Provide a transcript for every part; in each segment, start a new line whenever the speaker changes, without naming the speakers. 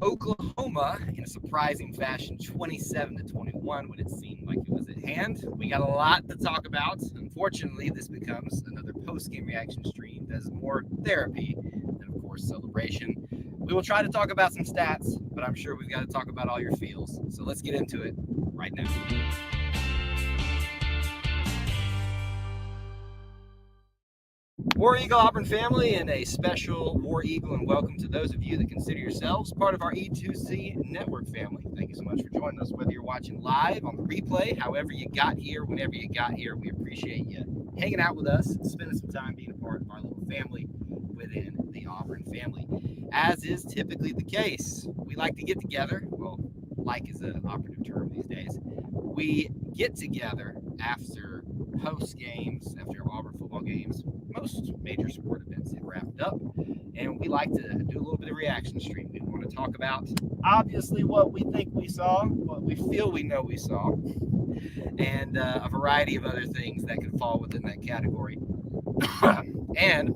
Oklahoma, in a surprising fashion, 27-21 when it seemed like it was at hand. We got a lot to talk about. Unfortunately, this becomes another post-game reaction stream that is more therapy than, of course, celebration. We will try to talk about some stats, but I'm sure we've got to talk about all your feels. So let's get into it right now. War Eagle Auburn family and a special War Eagle and welcome to those of you that consider yourselves part of our E2C network family. Thank you so much for joining us, whether you're watching live on the replay, however you got here, whenever you got here. We appreciate you hanging out with us, spending some time being a part of our little family within the Auburn family. As is typically the case, we like to get together. Well, like is an operative term these days. We get together after post games, after Auburn football games. Most major sport events have wrapped up, and we like to do a little bit of reaction stream. We want to talk about, obviously, what we think we saw, what we feel we know we saw, and a variety of other things that can fall within that category. And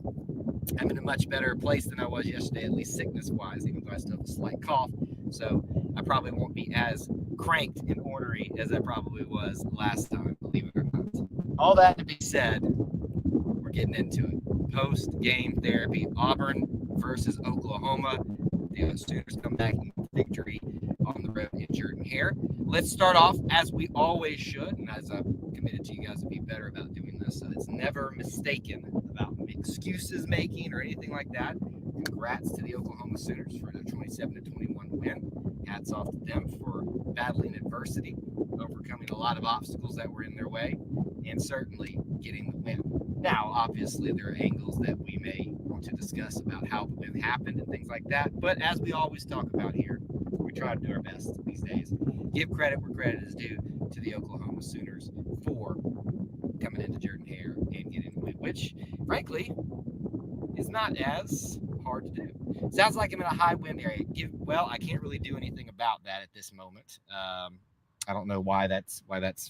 I'm in a much better place than I was yesterday, at least sickness-wise, even though I still have a slight cough. So I probably won't be as cranked and ornery as I probably was last time, believe it or not. All that to be said, we're getting into it. Post-game therapy, Auburn versus Oklahoma. The Sooners come back in victory on the road in Jordan-Hare. Let's start off as we always should, and as I've committed to you guys to be better about doing this, so it's never mistaken about excuses making or anything like that. Congrats to the Oklahoma Sooners for their 27-21 win. Hats off to them for battling adversity, overcoming a lot of obstacles that were in their way, and certainly getting the win. Now, obviously, there are angles that we may want to discuss about how the win happened and things like that. But as we always talk about here, we try to do our best these days. Give credit where credit is due to the Oklahoma Sooners for coming into Jordan-Hare and getting the win, which, frankly, is not as hard to do. Sounds like I'm in a high wind area. Well, I can't really do anything about that at this moment. I don't know why that's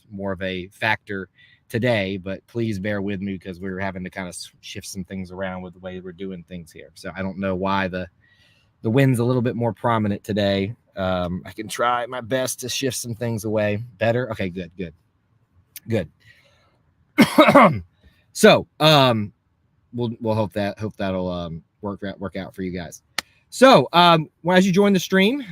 more of a factor today, but please bear with me because we're having to kind of shift some things around with the way we're doing things here. So I don't know why the wind's a little bit more prominent today. I can try my best to shift some things away. Better? Okay, good. So we'll hope that'll work out for you guys. So as you join the stream,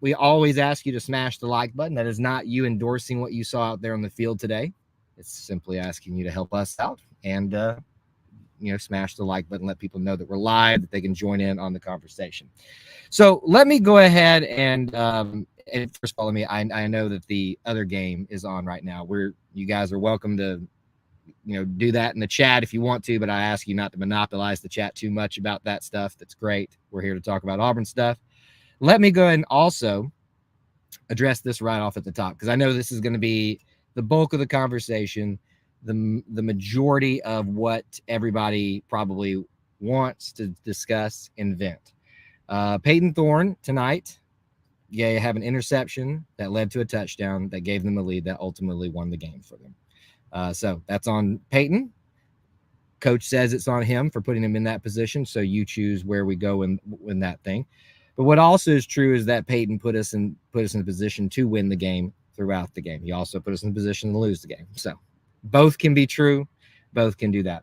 we always ask you to smash the like button. That is not you endorsing what you saw out there on the field today. It's simply asking you to help us out and smash the like button, let people know that we're live, that they can join in on the conversation. So let me go ahead and first of all, I know that the other game is on right now. You guys are welcome to do that in the chat if you want to, but I ask you not to monopolize the chat too much about that stuff. That's great. We're here to talk about Auburn stuff. Let me go ahead and also address this right off at the top, because I know this is going to be the bulk of the conversation, the majority of what everybody probably wants to discuss and vent. Payton Thorne tonight, have an interception that led to a touchdown that gave them a lead that ultimately won the game for them. So that's on Payton. Coach says it's on him for putting him in that position. So you choose where we go in that thing. But what also is true is that Payton put us in a position to win the game throughout the game. He also put us in a position to lose the game. So both can be true. Both can do that.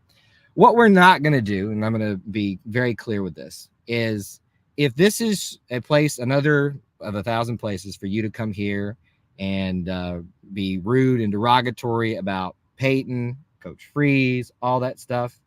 What we're not going to do, and I'm going to be very clear with this, is if this is a place, another of 1,000 places for you to come here and be rude and derogatory about Payton, Coach Freeze, all that stuff,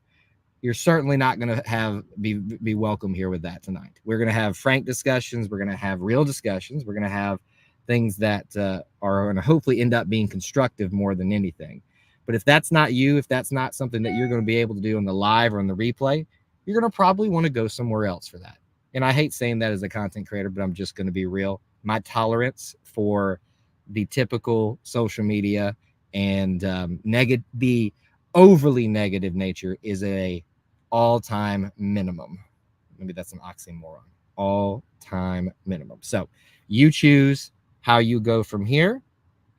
you're certainly not going to be welcome here with that tonight. We're going to have frank discussions. We're going to have real discussions. We're going to have things that are going to hopefully end up being constructive more than anything. But if that's not you, if that's not something that you're going to be able to do on the live or on the replay, you're going to probably want to go somewhere else for that. And I hate saying that as a content creator, but I'm just going to be real. My tolerance for the typical social media and the overly negative nature is a all-time minimum. Maybe that's an oxymoron. All-time minimum. So you choose how you go from here,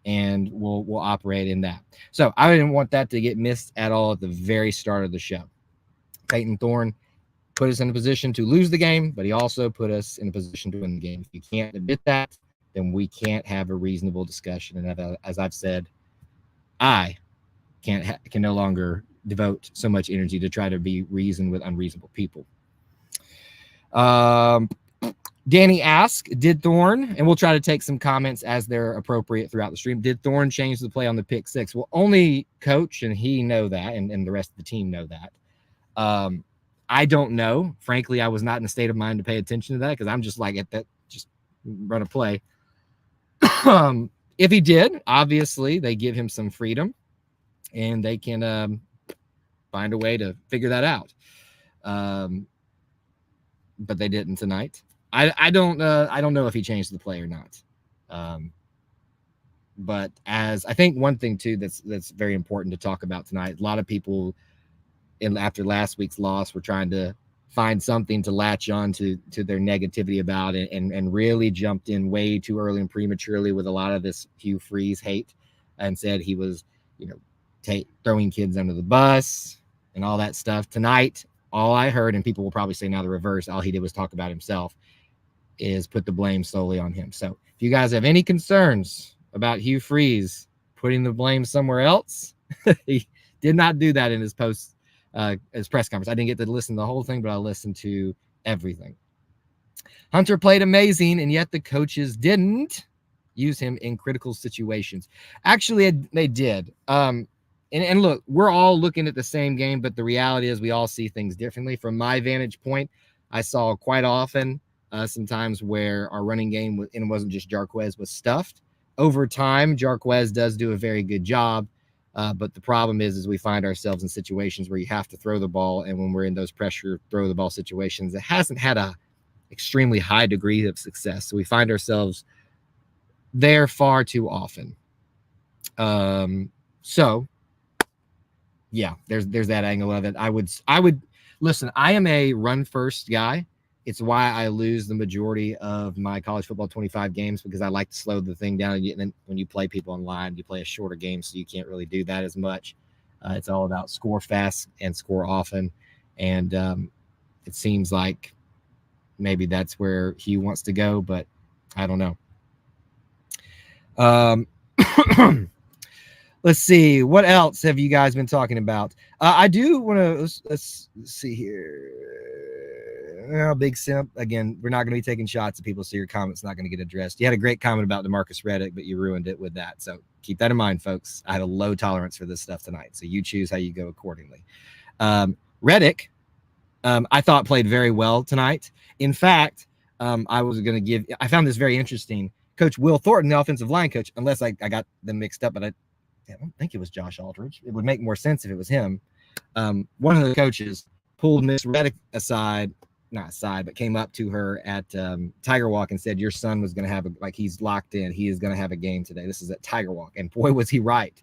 and we'll operate in that. So I didn't want that to get missed at all at the very start of the show. Payton Thorne, put us in a position to lose the game, but he also put us in a position to win the game. If you can't admit that, then we can't have a reasonable discussion. And as I've said, I can no longer devote so much energy to try to be reason with unreasonable people. Danny asked, did Thorne, and we'll try to take some comments as they're appropriate throughout the stream, did Thorne change the play on the pick six? Well, only coach and he know that, and the rest of the team know that. I don't know. Frankly, I was not in a state of mind to pay attention to that because I'm just like, at that, just run a play. If he did, obviously, they give him some freedom and they can find a way to figure that out. But they didn't tonight. I don't know if he changed the play or not. But as I think one thing too that's very important to talk about tonight, a lot of people after last week's loss were trying to find something to latch on to their negativity about it and really jumped in way too early and prematurely with a lot of this Hugh Freeze hate and said he was, throwing kids under the bus and all that stuff. Tonight, all I heard, and people will probably say now the reverse, all he did was talk about himself, is put the blame solely on him. So if you guys have any concerns about Hugh Freeze putting the blame somewhere else, he did not do that in his press conference. I didn't get to listen to the whole thing, but I listened to everything. Hunter played amazing, and yet the coaches didn't use him in critical situations. Actually, they did. And look, we're all looking at the same game, but the reality is we all see things differently. From my vantage point, I saw quite often sometimes where our running game, and it wasn't just Jarquez, was stuffed. Over time, Jarquez does do a very good job, but the problem is we find ourselves in situations where you have to throw the ball, and when we're in those pressure throw the ball situations, it hasn't had a extremely high degree of success. So we find ourselves there far too often. So yeah, there's that angle of it. I would listen. I am a run first guy. It's why I lose the majority of my college football 25 games, because I like to slow the thing down. And then when you play people online, you play a shorter game, so you can't really do that as much. It's all about score fast and score often. And it seems like maybe that's where he wants to go, but I don't know. Let's see. What else have you guys been talking about? I do want to, let's see here. Big Simp. Again, we're not going to be taking shots at people, so your comment's not going to get addressed. You had a great comment about DeMarcus Reddick, but you ruined it with that. So keep that in mind, folks. I had a low tolerance for this stuff tonight, so you choose how you go accordingly. Reddick, I thought played very well tonight. In fact, I found this very interesting. Coach Will Thornton, the offensive line coach, unless I got them mixed up, but I don't think it was Josh Aldridge. It would make more sense if it was him. One of the coaches pulled Miss Reddick but came up to her at Tiger Walk and said, your son was going to have he's locked in. He is going to have a game today. This is at Tiger Walk. And boy, was he right.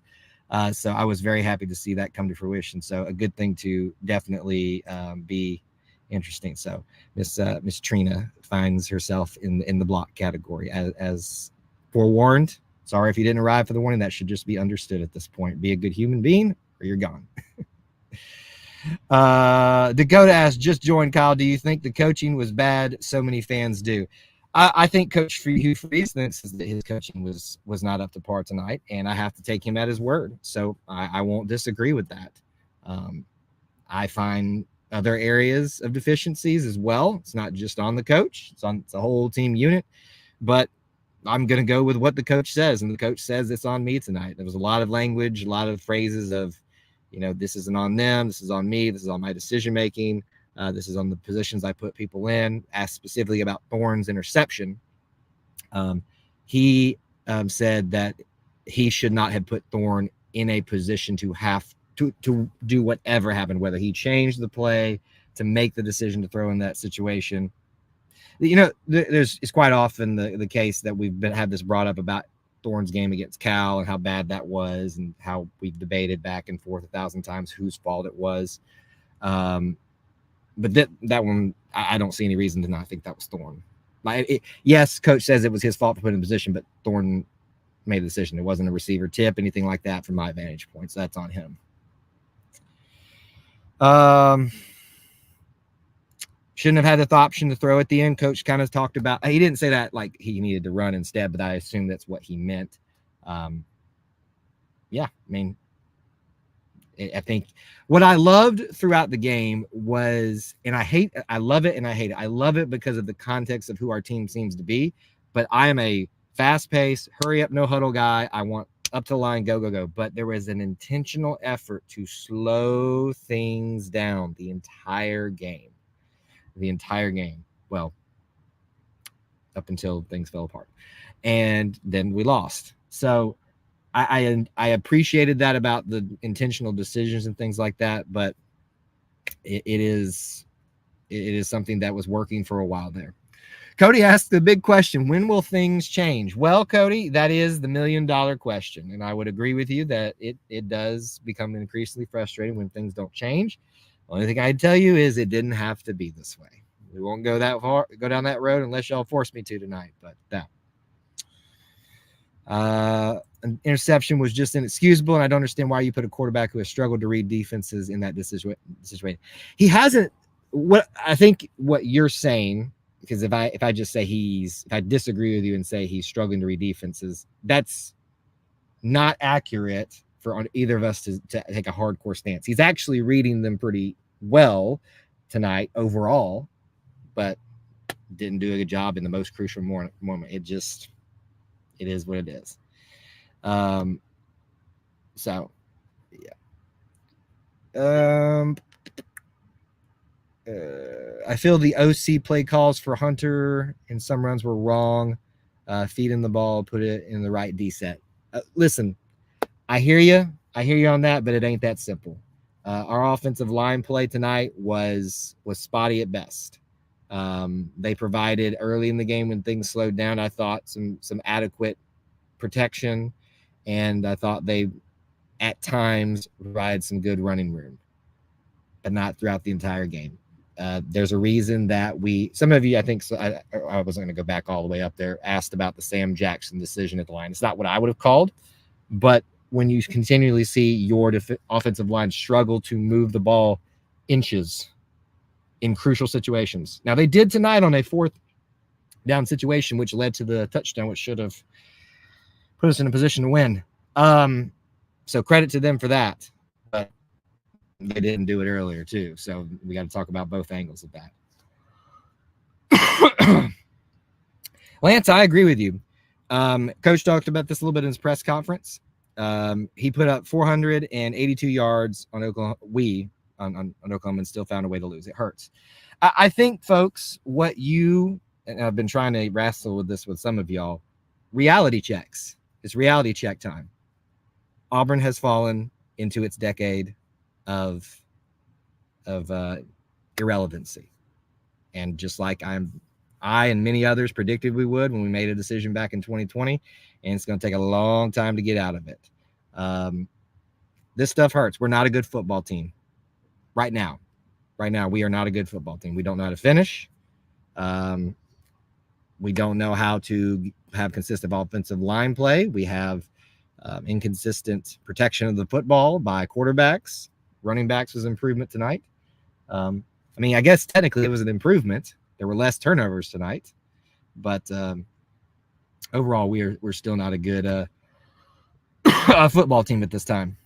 So I was very happy to see that come to fruition. So a good thing to definitely be interesting. So Miss Trina finds herself in the block category as forewarned. Sorry if you didn't arrive for the warning. That should just be understood at this point. Be a good human being or you're gone. Dakota asked, just joined, Kyle. Do you think the coaching was bad? So many fans do. I think Coach Hugh Freeze thinks that his coaching was not up to par tonight, and I have to take him at his word. So I won't disagree with that. I find other areas of deficiencies as well. It's not just on the coach. It's a whole team unit. But I'm going to go with what the coach says, and the coach says it's on me tonight. There was a lot of language, a lot of phrases of, this isn't on them, this is on me, this is on my decision-making, this is on the positions I put people in. Asked specifically about Thorne's interception. He said that he should not have put Thorne in a position to have to do whatever happened, whether he changed the play to make the decision to throw in that situation. It's quite often the case that we've had this brought up about Thorne's game against Cal and how bad that was, and how we've debated back and forth 1,000 times whose fault it was. But that one, I don't see any reason to not think that was Thorne. Yes, coach says it was his fault to put in position, but Thorne made the decision. It wasn't a receiver tip, anything like that from my vantage point. So that's on him. Shouldn't have had the option to throw at the end. Coach kind of talked about, he didn't say that like he needed to run instead, but I assume that's what he meant. Yeah, I mean, I think what I loved throughout the game was, and I love it and I hate it. I love it because of the context of who our team seems to be, but I am a fast-paced, hurry up, no huddle guy. I want up to the line, go, go, go. But there was an intentional effort to slow things down the entire game. Well, up until things fell apart. And then we lost. So I appreciated that about the intentional decisions and things like that, but it is something that was working for a while there. Cody asked the big question, when will things change? Well, Cody, that is the $1 million question. And I would agree with you that it does become increasingly frustrating when things don't change. The only thing I'd tell you is it didn't have to be this way. We won't go down that road unless y'all force me to tonight. But that an interception was just inexcusable, and I don't understand why you put a quarterback who has struggled to read defenses in that situation. He hasn't. What I think what you're saying, because if I just say if I disagree with you and say he's struggling to read defenses, that's not accurate for either of us to take a hardcore stance. He's actually reading them pretty well tonight overall, but didn't do a good job in the most crucial moment. It is what it is. So yeah. I feel the OC play calls for Hunter and some runs were wrong. Feed him the ball, put it in the right D set. Listen, I hear you on that, but it ain't that simple. Our offensive line play tonight was spotty at best. They provided early in the game when things slowed down, I thought some adequate protection, and I thought they at times provide some good running room, but not throughout the entire game. There's a reason that some of you, I think, so I wasn't going to go back all the way up there, asked about the Sam Jackson decision at the line. It's not what I would have called, but when you continually see your offensive line struggle to move the ball inches in crucial situations. Now, they did tonight on a 4th down situation, which led to the touchdown, which should have put us in a position to win. So credit to them for that. But they didn't do it earlier, too. So we got to talk about both angles of that. Lance, I agree with you. Coach talked about this a little bit in his press conference. He put up 482 yards on Oklahoma. On Oklahoma and still found a way to lose. It hurts. I think, folks, and I've been trying to wrestle with this with some of y'all, reality checks. It's reality check time. Auburn has fallen into its decade of irrelevancy. And just like I and many others predicted we would when we made a decision back in 2020, and it's going to take a long time to get out of it. This stuff hurts. We're not a good football team. Right now, we are not a good football team. We don't know how to finish. We don't know how to have consistent offensive line play. We have inconsistent protection of the football by quarterbacks. Running backs was an improvement tonight. I guess technically it was an improvement. There were less turnovers tonight, but overall we're still not a good football team at this time.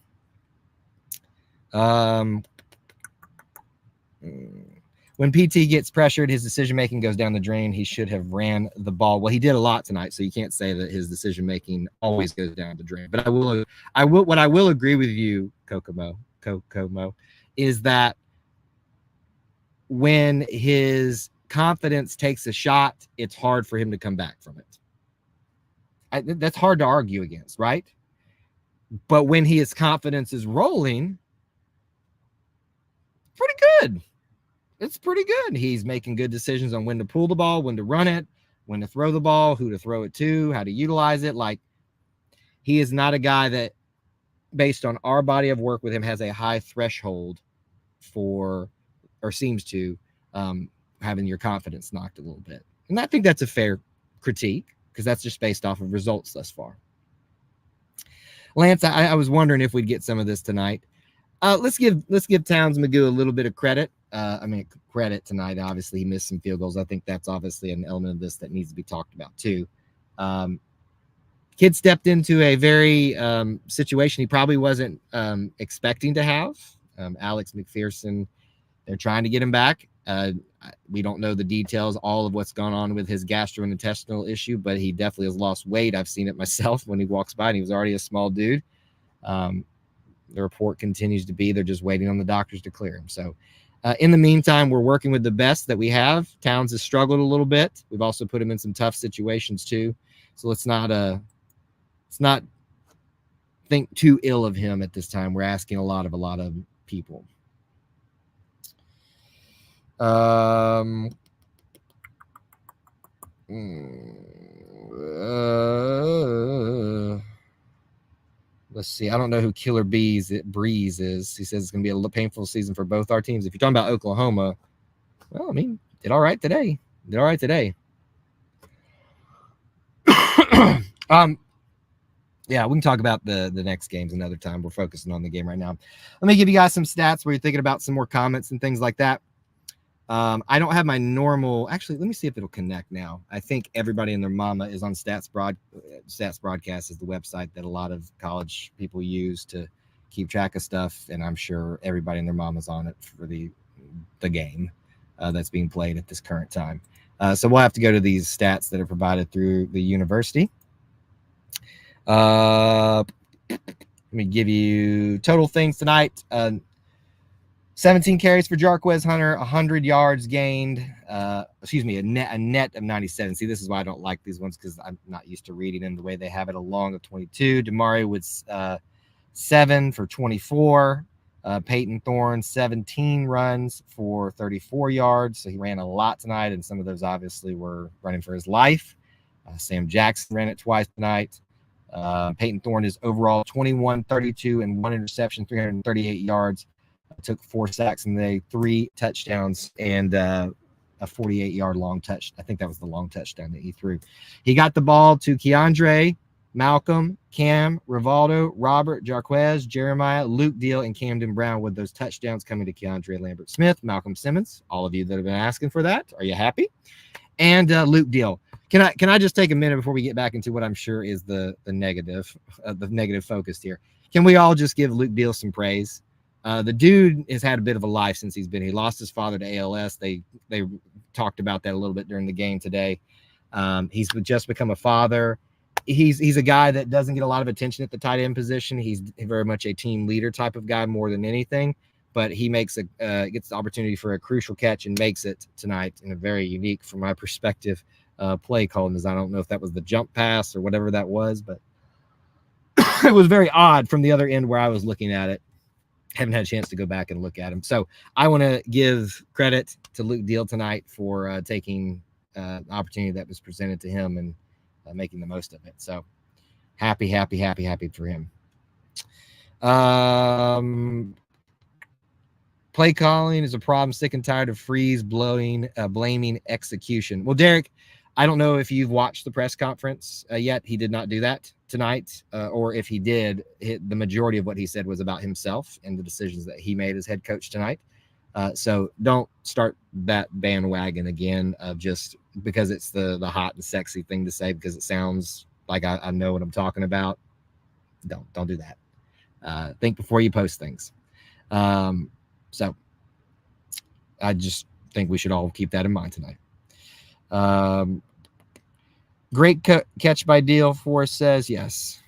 When PT gets pressured, his decision-making goes down the drain. He should have ran the ball. Well, he did a lot tonight, so you can't say that his decision-making always goes down the drain. But what I will agree with you, Kokomo, is that when his confidence takes a shot, it's hard for him to come back from it. That's hard to argue against, right? But when his confidence is rolling, pretty good. It's pretty good. He's making good decisions on when to pull the ball, when to run it, when to throw the ball, who to throw it to, how to utilize it. Like, he is not a guy that, based on our body of work with him, has a high threshold for, or seems to, having your confidence knocked a little bit. And I think that's a fair critique because that's just based off of results thus far. Lance, I was wondering if we'd get some of this tonight. Let's give Towns Magoo a little bit of credit. credit tonight. Obviously, he missed some field goals. I think that's obviously an element of this that needs to be talked about too. Kid stepped into a very situation he probably wasn't expecting to have. Alex McPherson, they're trying to get him back. We don't know the details, all of what's gone on with his gastrointestinal issue, but he definitely has lost weight. I've seen it myself when he walks by, and he was already a small dude. The report continues to be they're just waiting on the doctors to clear him. So in the meantime, we're working with the best that we have. Towns has struggled a little bit. We've also put him in some tough situations too. So let's not think too ill of him at this time. We're asking a lot of people. Let's see. I don't know who Killer Breeze is. He says it's going to be a painful season for both our teams. If you're talking about Oklahoma, well, I mean, did all right today. Yeah, we can talk about the next games another time. We're focusing on the game right now. Let me give you guys some stats where you're thinking about some more comments and things like that. I don't have my normal. Actually, let me see if it'll connect now. I think everybody and their mama is on Stats Broadcast is the website that a lot of college people use to keep track of stuff, and I'm sure everybody and their mama's on it for the game that's being played at this current time. So we'll have to go to these stats that are provided through the university. Let me give you total things tonight. 17 carries for Jarquez Hunter, 100 yards gained. A net of 97. See, this is why I don't like these ones, because I'm not used to reading them the way they have it. A long of 22. Damari with 7 for 24. Payton Thorne, 17 runs for 34 yards. So he ran a lot tonight, and some of those obviously were running for his life. Sam Jackson ran it twice tonight. Payton Thorne is overall 21, 32, and 1 interception, 338 yards. Took 4 sacks and 3 touchdowns and a 48-yard long touch. I think that was the long touchdown that he threw. He got the ball to Keandre, Malcolm, Cam, Rivaldo, Robert, Jarquez, Jeremiah, Luke Deal, and Camden Brown, with those touchdowns coming to Keandre Lambert Smith, Malcolm Simmons. All of you that have been asking for that, are you happy? And Luke Deal. Can I just take a minute before we get back into what I'm sure is the negative focus here? Can we all just give Luke Deal some praise? The dude has had a bit of a life since he's been. He lost his father to ALS. They talked about that a little bit during the game today. He's just become a father. He's a guy that doesn't get a lot of attention at the tight end position. He's very much a team leader type of guy more than anything. But he gets the opportunity for a crucial catch and makes it tonight in a very unique, from my perspective, play call. I don't know if that was the jump pass or whatever that was, but it was very odd from the other end where I was looking at it. Haven't had a chance to go back and look at him. So I want to give credit to Luke Deal tonight for taking the opportunity that was presented to him and making the most of it. So happy for him. Play calling is a problem. Sick and tired of Freeze blaming execution. Well, Derek, I don't know if you've watched the press conference yet. He did not do that tonight, or if he did, the majority of what he said was about himself and the decisions that he made as head coach tonight. So don't start that bandwagon again of just because it's the hot and sexy thing to say because it sounds like I know what I'm talking about. Don't do that. Think before you post things. So I just think we should all keep that in mind tonight. Great catch by Deal. Forrest says yes.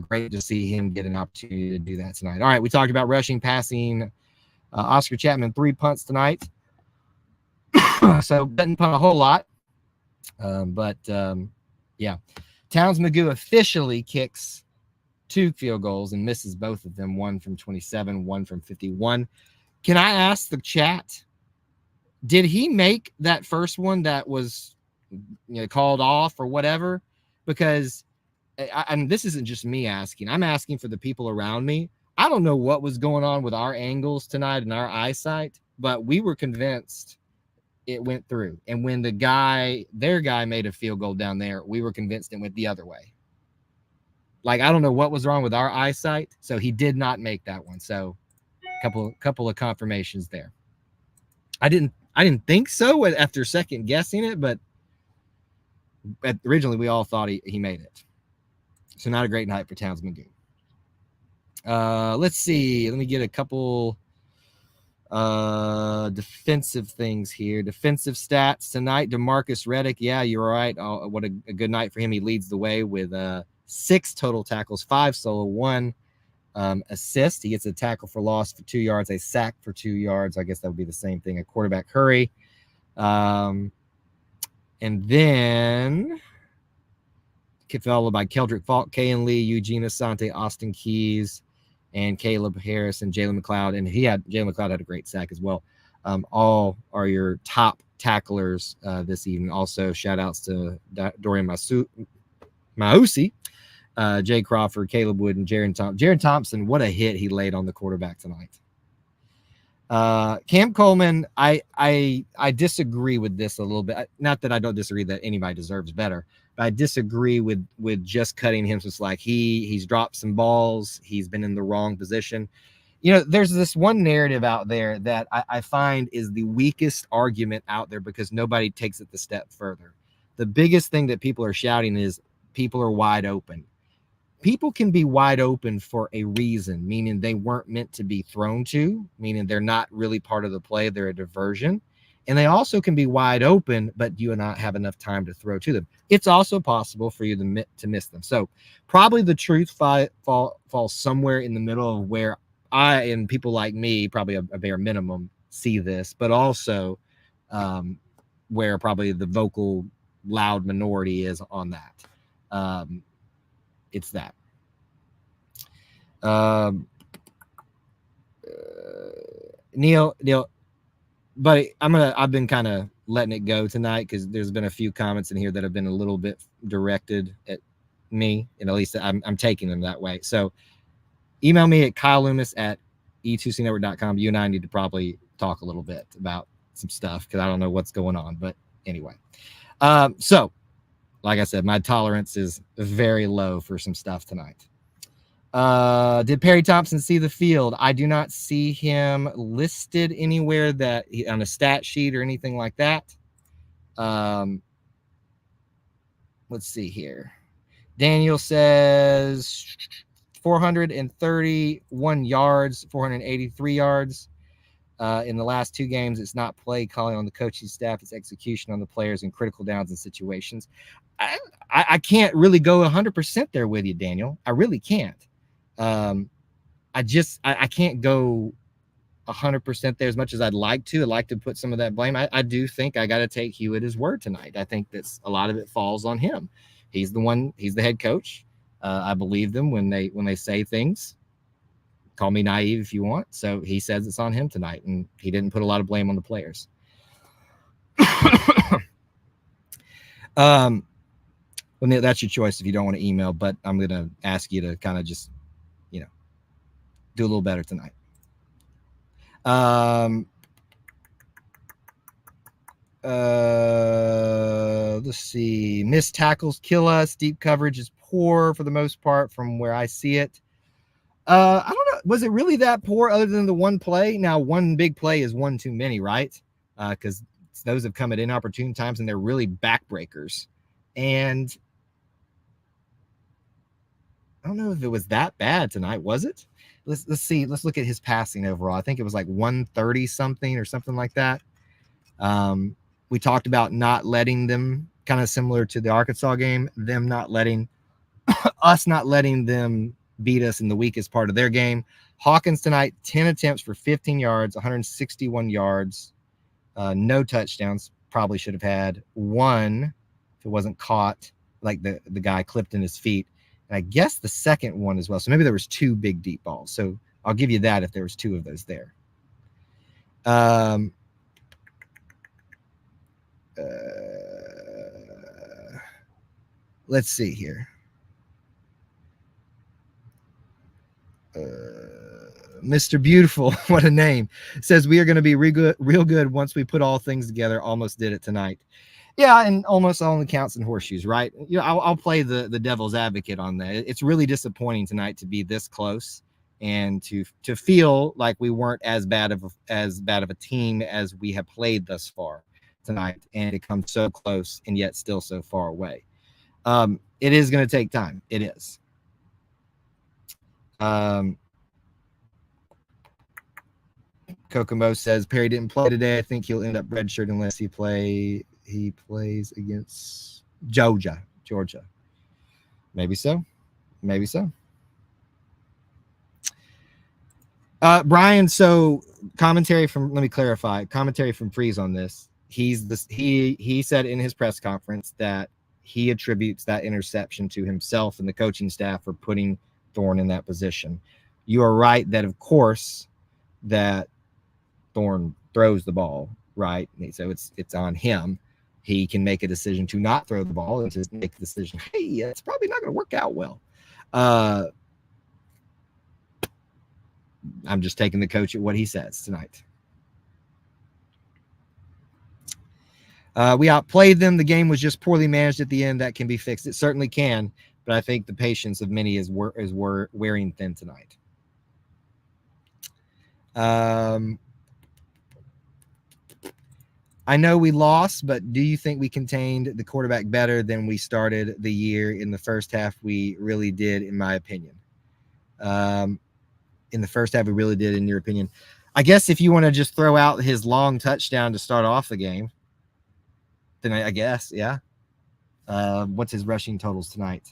Great to see him get an opportunity to do that tonight. All right, we talked about rushing, passing. Oscar Chapman 3 punts tonight. So didn't punt a whole lot. But yeah. Towns Magoo officially kicks 2 field goals and misses both of them, 1 from 27, 1 from 51. Can I ask the chat, did he make that first one that was called off or whatever? Because and this isn't just me asking, I'm asking for the people around me. I don't know what was going on with our angles tonight and our eyesight, but we were convinced it went through. And when their guy made a field goal down there, we were convinced it went the other way. Like, I don't know what was wrong with our eyesight. So he did not make that one. So couple of confirmations there. I didn't think so after second guessing it, but originally we all thought he made it. So not a great night for Towns Magoo. Let's see. Let me get a couple defensive things here. Defensive stats tonight. DeMarcus Reddick. Yeah, you're right. What a good night for him. He leads the way with 6 total tackles, 5 solo, 1 assist. He gets a tackle for loss for 2 yards, a sack for 2 yards. I guess that would be the same thing. A quarterback hurry. And then followed by Keldrick Falk, Kayan Lee, Eugene Asante, Austin Keys, and Caleb Harris and Jalen McLeod. And Jalen McLeod had a great sack as well. All are your top tacklers this evening. Also, shout outs to Dorian Mausi, Jay Crawford, Caleb Wood, and Jaron Thompson. Jaron Thompson, what a hit he laid on the quarterback tonight. Cam Coleman, I disagree with this a little bit. Not that I don't disagree that anybody deserves better, but I disagree with just cutting him. So it's like he's dropped some balls. He's been in the wrong position. You know, there's this one narrative out there that I find is the weakest argument out there because nobody takes it the step further. The biggest thing that people are shouting is people are wide open. People can be wide open for a reason, meaning they weren't meant to be thrown to, meaning they're not really part of the play. They're a diversion. And they also can be wide open, but you and not have enough time to throw to them. It's also possible for you to miss them. So probably the truth falls somewhere in the middle of where I and people like me, probably a bare minimum, see this, but also where probably the vocal loud minority is on that. It's that. Neil, but I've been kind of letting it go tonight because there's been a few comments in here that have been a little bit directed at me, and at least I'm taking them that way. So email me at kyleloomis@e2cnetwork.com. You and I need to probably talk a little bit about some stuff because I don't know what's going on, but anyway. So like I said, my tolerance is very low for some stuff tonight. Did Perry Thompson see the field? I do not see him listed anywhere that on a stat sheet or anything like that. Let's see here. Daniel says 431 yards, 483 yards. In the last 2 games, it's not play calling on the coaching staff, it's execution on the players in critical downs and situations. I can't really go 100% there with you, Daniel. I really can't. I can't go 100% there as much as I'd like to. I'd like to put some of that blame. I do think I got to take Hugh at his word tonight. I think that's a lot of it falls on him. He's the head coach. I believe them when they say things. Call me naive if you want. So he says it's on him tonight, and he didn't put a lot of blame on the players. Well, that's your choice if you don't want to email, but I'm going to ask you to kind of just, do a little better tonight. Let's see. Missed tackles kill us. Deep coverage is poor for the most part from where I see it. I don't know. Was it really that poor other than the one play? Now, one big play is one too many, right? Because those have come at inopportune times and they're really backbreakers. And I don't know if it was that bad tonight, was it? Let's see. Let's look at his passing overall. I think it was like 130 something or something like that. We talked about not letting them, kind of similar to the Arkansas game, them not letting us not letting them beat us in the weakest part of their game. Hawkins tonight, 10 attempts for 15 yards, 161 yards, no touchdowns. Probably should have had one if it wasn't caught, like the guy clipped in his feet. And I guess the second one as well. So maybe there was 2 big deep balls. So I'll give you that if there was 2 of those there. Let's see here. Mr. Beautiful, what a name, says we are going to be real good once we put all things together. Almost did it tonight. Yeah, and almost only counts in horseshoes, right? I'll play the devil's advocate on that. It's really disappointing tonight to be this close and to feel like we weren't as bad of a team as we have played thus far tonight, and to come so close and yet still so far away. It is going to take time. It is. Kokomo says Perry didn't play today. I think he'll end up redshirt unless he plays against Georgia. Maybe so. Brian, so let me clarify. Commentary from Freeze on this. He said in his press conference that he attributes that interception to himself and the coaching staff for putting Thorne in that position. You are right that, of course, that Thorne throws the ball, right? So it's on him. He can make a decision to not throw the ball and to make the decision, hey, it's probably not going to work out well. I'm just taking the coach at what he says tonight. We outplayed them. The game was just poorly managed at the end. That can be fixed. It certainly can, but I think the patience of many is wearing thin tonight. I know we lost, but do you think we contained the quarterback better than we started the year in the first half? We really did, in my opinion. In the first half, we really did, in your opinion. I guess if you want to just throw out his long touchdown to start off the game, then I guess, yeah. What's his rushing totals tonight?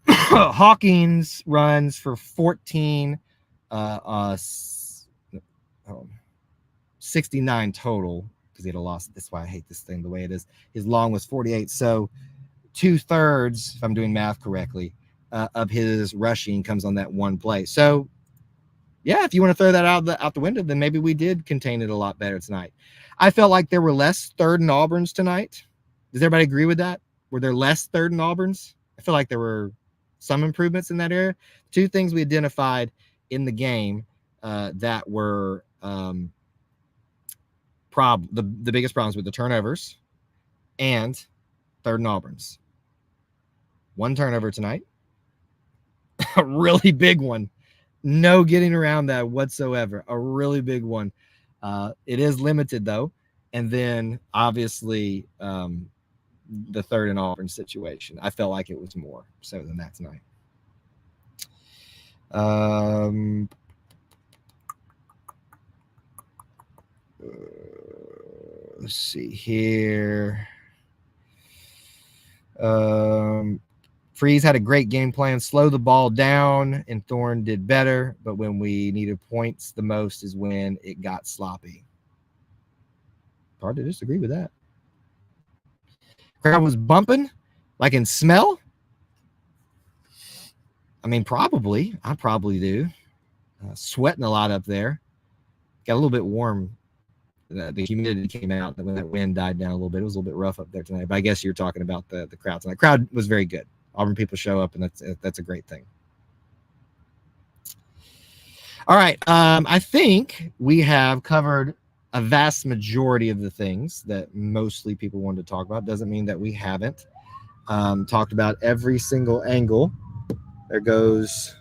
Hawkins runs for 14, 69 total, because he had a loss. That's why I hate this thing the way it is. His long was 48. So 2/3, if I'm doing math correctly, of his rushing comes on that one play. So, yeah, if you want to throw that out the window, then maybe we did contain it a lot better tonight. I felt like there were less 3rd and Auburns tonight. Does everybody agree with that? Were there less 3rd and Auburns? I feel like there were some improvements in that area. Two things we identified in the game that were the biggest problems with the turnovers and 3rd and Auburns. One turnover tonight. A really big one. No getting around that whatsoever. A really big one. It is limited, though. And then, obviously, the 3rd and Auburn situation. I felt like it was more so than that tonight. Let's see here. Freeze had a great game plan, slow the ball down, and Thorne did better. But when we needed points the most is when it got sloppy. Hard to disagree with that. Crowd was bumping, like in smell. I mean, probably. I probably do. Sweating a lot up there. Got a little bit warm. The humidity came out when that wind died down a little bit. It was a little bit rough up there tonight. But I guess you're talking about the crowd tonight. The crowd was very good. Auburn people show up, and that's a great thing. All right. I think we have covered a vast majority of the things that mostly people wanted to talk about. Doesn't mean that we haven't talked about every single angle. There goes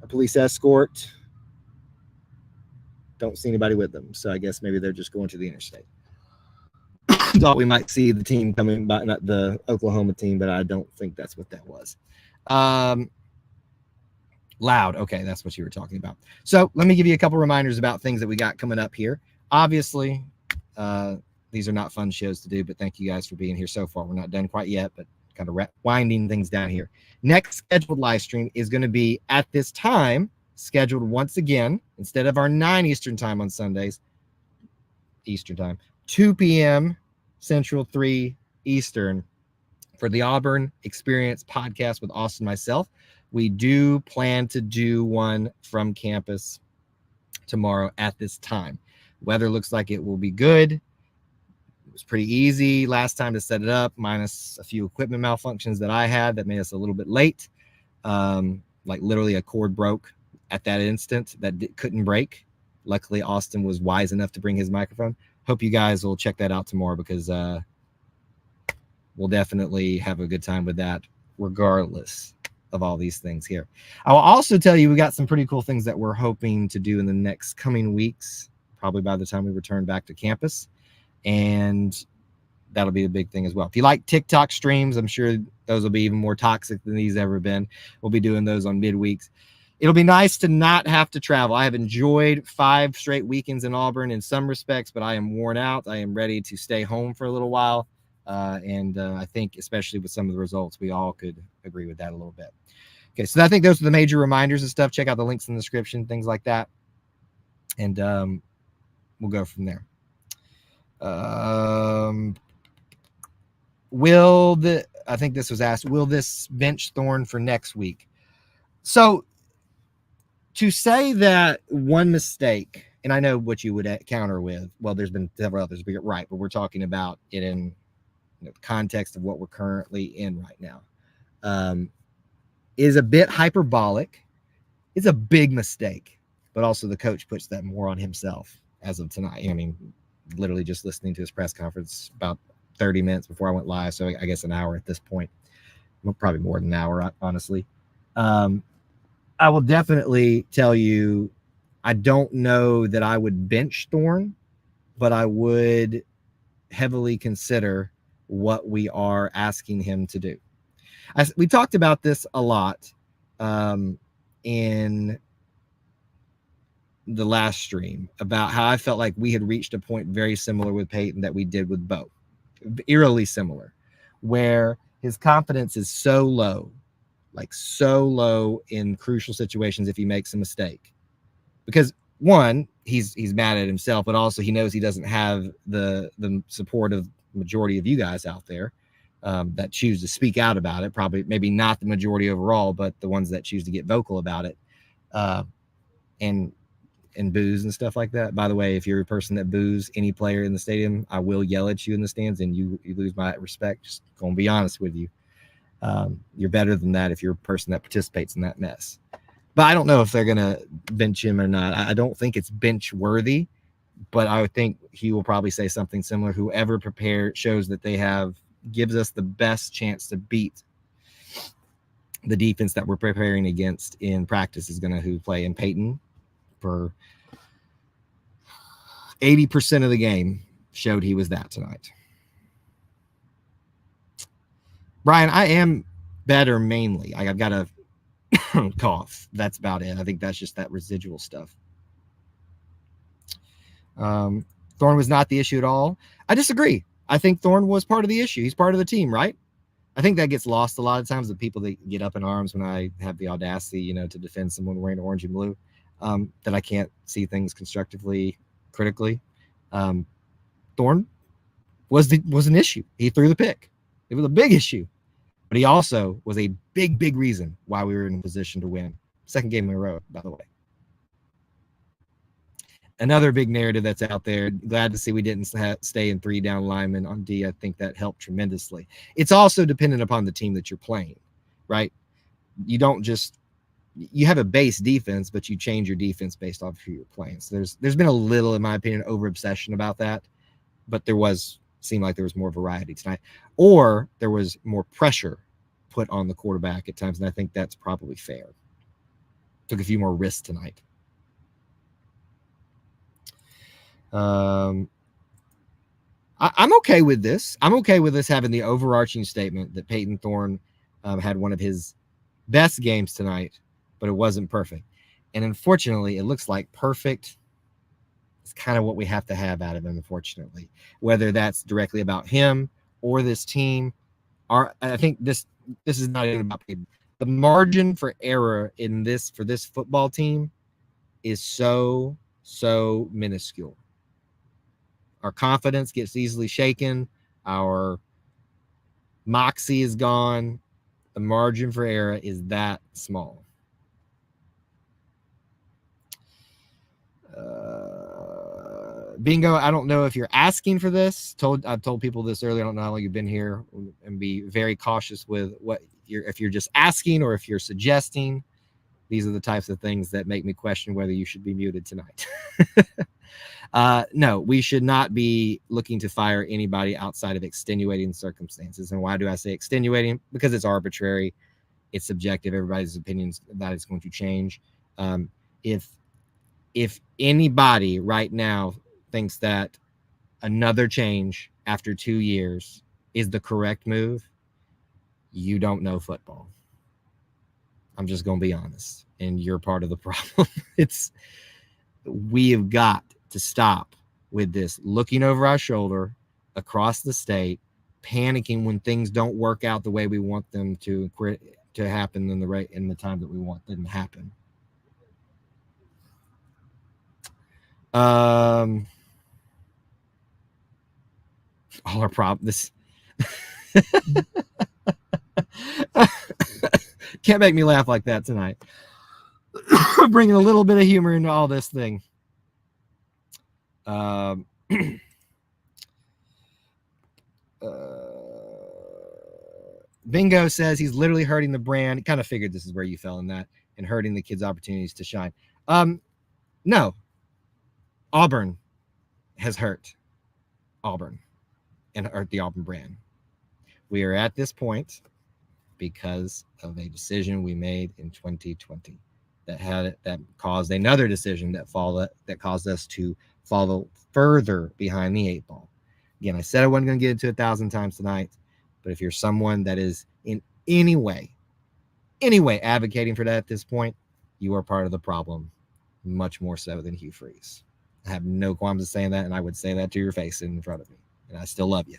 a police escort. Don't see anybody with them, so I guess maybe they're just going to the interstate. Thought we might see the team coming by, not the Oklahoma team, but I don't think that's what that was. Loud. Okay, that's what you were talking about. So let me give you a couple reminders about things that we got coming up here. Obviously, these are not fun shows to do, but thank you guys for being here so far. We're not done quite yet, but kind of winding things down here. Next scheduled live stream is going to be at this time, scheduled once again, instead of our 9 Eastern time on Sundays, Eastern time, 2 p.m. Central, 3 Eastern, for the Auburn Experience podcast with Austin and myself. We do plan to do one from campus tomorrow at this time. Weather looks like it will be good. It was pretty easy last time to set it up, minus a few equipment malfunctions that I had that made us a little bit late. Like literally a cord broke at that instant that couldn't break. Luckily, Austin was wise enough to bring his microphone. Hope you guys will check that out tomorrow, because we'll definitely have a good time with that regardless. of all these things here. I will also tell you we got some pretty cool things that we're hoping to do in the next coming weeks, probably by the time we return back to campus. And that'll be a big thing as well. If you like TikTok streams, I'm sure those will be even more toxic than these ever been. We'll be doing those on midweeks. It'll be nice to not have to travel. I have enjoyed 5 straight weekends in Auburn in some respects, but I am worn out. I am ready to stay home for a little while. And I think, especially with some of the results, we all could agree with that a little bit. Okay, so I think those are the major reminders and stuff. Check out the links in the description, things like that. And we'll go from there. I think this was asked, will this bench Thorne for next week? So to say that one mistake, and I know what you would counter with, well, there's been several others, but you're right, but we're talking about it in the context of what we're currently in right now, is a bit hyperbolic. It's a big mistake, but also the coach puts that more on himself as of tonight. I mean, literally just listening to his press conference about 30 minutes before I went live, so I guess an hour at this point. Well, probably more than an hour, honestly. I will definitely tell you, I don't know that I would bench Thorne, but I would heavily consider what we are asking him to do. We talked about this a lot in the last stream about how I felt like we had reached a point very similar with Payton that we did with Bo, eerily similar, where his confidence is so low, like so low in crucial situations if he makes a mistake. Because one, he's mad at himself, but also he knows he doesn't have the support of the majority of you guys out there that choose to speak out about it. Probably, maybe not the majority overall, but the ones that choose to get vocal about it, and boos and stuff like that. By the way, if you're a person that boos any player in the stadium, I will yell at you in the stands, and you lose my respect. Just gonna be honest with you. You're better than that if you're a person that participates in that mess. But I don't know if they're going to bench him or not. I don't think it's bench worthy, but I would think he will probably say something similar. Whoever shows that they gives us the best chance to beat the defense that we're preparing against in practice is going to play in Payton for 80% of the game showed he was that tonight. Brian, I am better mainly. I've got a cough. That's about it. I think that's just that residual stuff. Thorne was not the issue at all. I disagree. I think Thorne was part of the issue. He's part of the team, right? I think that gets lost a lot of times. The people that get up in arms when I have the audacity, to defend someone wearing orange and blue, that I can't see things constructively, critically. Thorne was an issue. He threw the pick. It was a big issue. But he also was a big, big reason why we were in a position to win. Second game in a row, by the way. Another big narrative that's out there. Glad to see we didn't stay in 3 down linemen on D. I think that helped tremendously. It's also dependent upon the team that you're playing, right? You don't just you have a base defense, but you change your defense based off who you're playing. So there's been a little, in my opinion, over obsession about that, but seemed like there was more variety tonight, or there was more pressure put on the quarterback at times, and I think that's probably fair. Took a few more risks tonight. I'm okay with this. I'm okay with this having the overarching statement that Payton Thorne had one of his best games tonight, but it wasn't perfect. And unfortunately, it looks like perfect is kind of what we have to have out of him, unfortunately. Whether that's directly about him or this team, I think this is not even about Payton. The margin for error for this football team is so minuscule. Our confidence gets easily shaken. Our moxie is gone. The margin for error is that small. Bingo, I don't know if you're asking for this. I've told people this earlier. I don't know how long you've been here, and be very cautious with if you're just asking or if you're suggesting. These are the types of things that make me question whether you should be muted tonight. No, we should not be looking to fire anybody outside of extenuating circumstances. And why do I say extenuating? Because it's arbitrary. It's subjective. Everybody's opinions that it's going to change. If anybody right now thinks that another change after 2 years is the correct move, you don't know football. I'm just going to be honest, and you're part of the problem. We have got to stop with this looking over our shoulder across the state, panicking when things don't work out the way we want them to happen in the time that we want them to happen. All our problems. Can't make me laugh like that tonight. Bringing a little bit of humor into all this thing. Bingo says he's literally hurting the brand. Kind of figured this is where you fell in that, and hurting the kids' opportunities to shine. No. Auburn has hurt Auburn and hurt the Auburn brand. We are at this point because of a decision we made in 2020 that caused another decision that caused us to follow further behind the 8 ball. Again, I said I wasn't going to get into 1,000 times tonight, but if you're someone that is in any way advocating for that at this point, you are part of the problem, much more so than Hugh Freeze. I have no qualms of saying that, and I would say that to your face in front of me, and I still love you.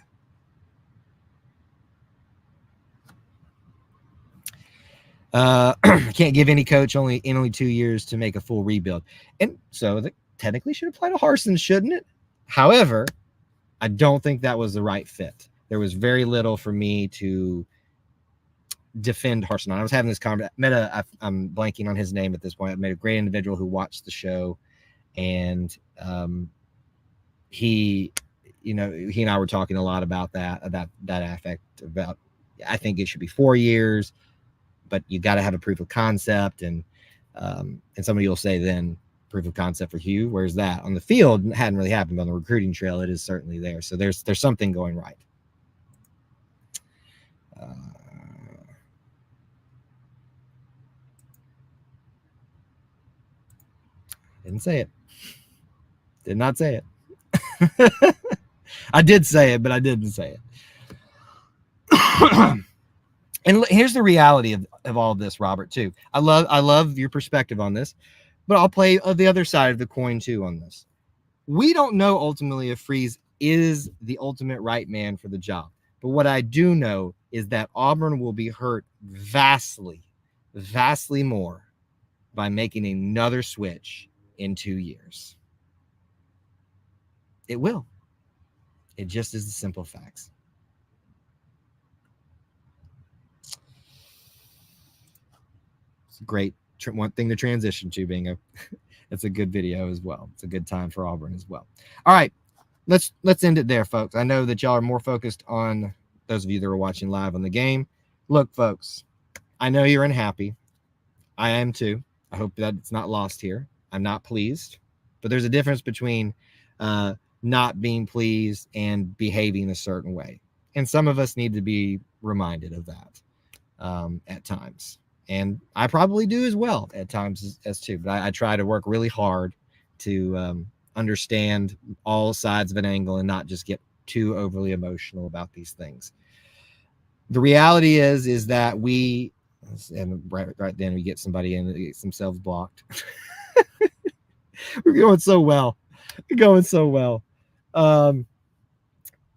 Can't give any coach only 2 years to make a full rebuild. And so that technically should apply to Harsin, shouldn't it? However, I don't think that was the right fit. There was very little for me to defend Harsin on. I was having this conversation. I'm blanking on his name at this point. I met a great individual who watched the show, and he and I were talking a lot about that affect about. I think it should be 4 years, but you got to have a proof of concept, and somebody will say then proof of concept for Hugh. Where's that on the field? It hadn't really happened, but on the recruiting trail, it is certainly there. So there's something going right. Didn't say it. Did not say it. I did say it, but I didn't say it. And here's the reality of all of this, Robert, too. I love your perspective on this, but I'll play the other side of the coin, too, on this. We don't know ultimately if Freeze is the ultimate right man for the job. But what I do know is that Auburn will be hurt vastly, vastly more by making another switch in 2 years. It will. It just is the simple facts. It's a great one thing to transition to, Bingo. It's a good video as well. It's a good time for Auburn as well. All right, let's end it there, folks. I know that y'all are more focused on those of you that are watching live on the game. Look, folks, I know you're unhappy. I am too. I hope that it's not lost here. I'm not pleased, but there's a difference between not being pleased and behaving a certain way. And some of us need to be reminded of that at times. And I probably do as well at times as too. But I try to work really hard to understand all sides of an angle and not just get too overly emotional about these things. The reality is that and right then we get somebody in that gets themselves blocked. We're going so well. We're going so well.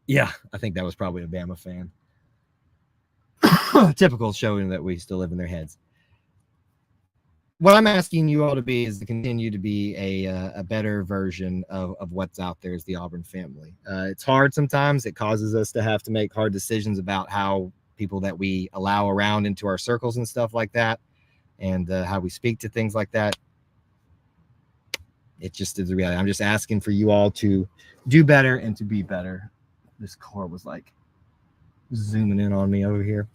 Yeah, I think that was probably a Bama fan. Typical, showing that we still live in their heads. What I'm asking you all to be is to continue to be a better version of what's out there as the Auburn family. It's hard sometimes. It causes us to have to make hard decisions about how people that we allow around into our circles and stuff like that, and how we speak to things like that. It just is the reality. I'm just asking for you all to do better and to be better. This car was like zooming in on me over here.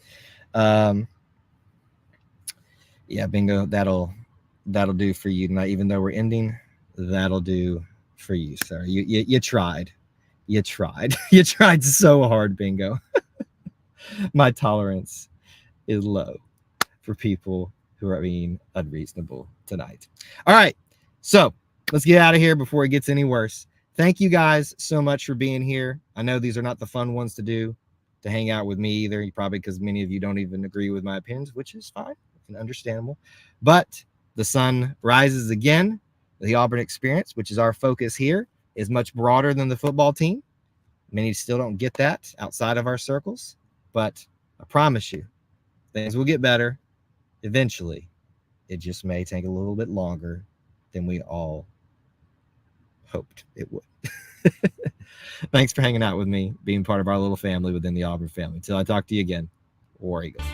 Yeah, Bingo, that'll do for you tonight. Even though we're ending, that'll do for you, sir. You tried. You tried. You tried so hard, Bingo. My tolerance is low for people who are being unreasonable tonight. All right. So let's get out of here before it gets any worse. Thank you guys so much for being here. I know these are not the fun ones to do, to hang out with me either, probably because many of you don't even agree with my opinions, which is fine and understandable. But the sun rises again. The Auburn experience, which is our focus here, is much broader than the football team. Many still don't get that outside of our circles, but I promise you, things will get better eventually. It just may take a little bit longer than we all hoped it would. Thanks for hanging out with me, being part of our little family within the Auburn family. Until I talk to you again, War Eagle.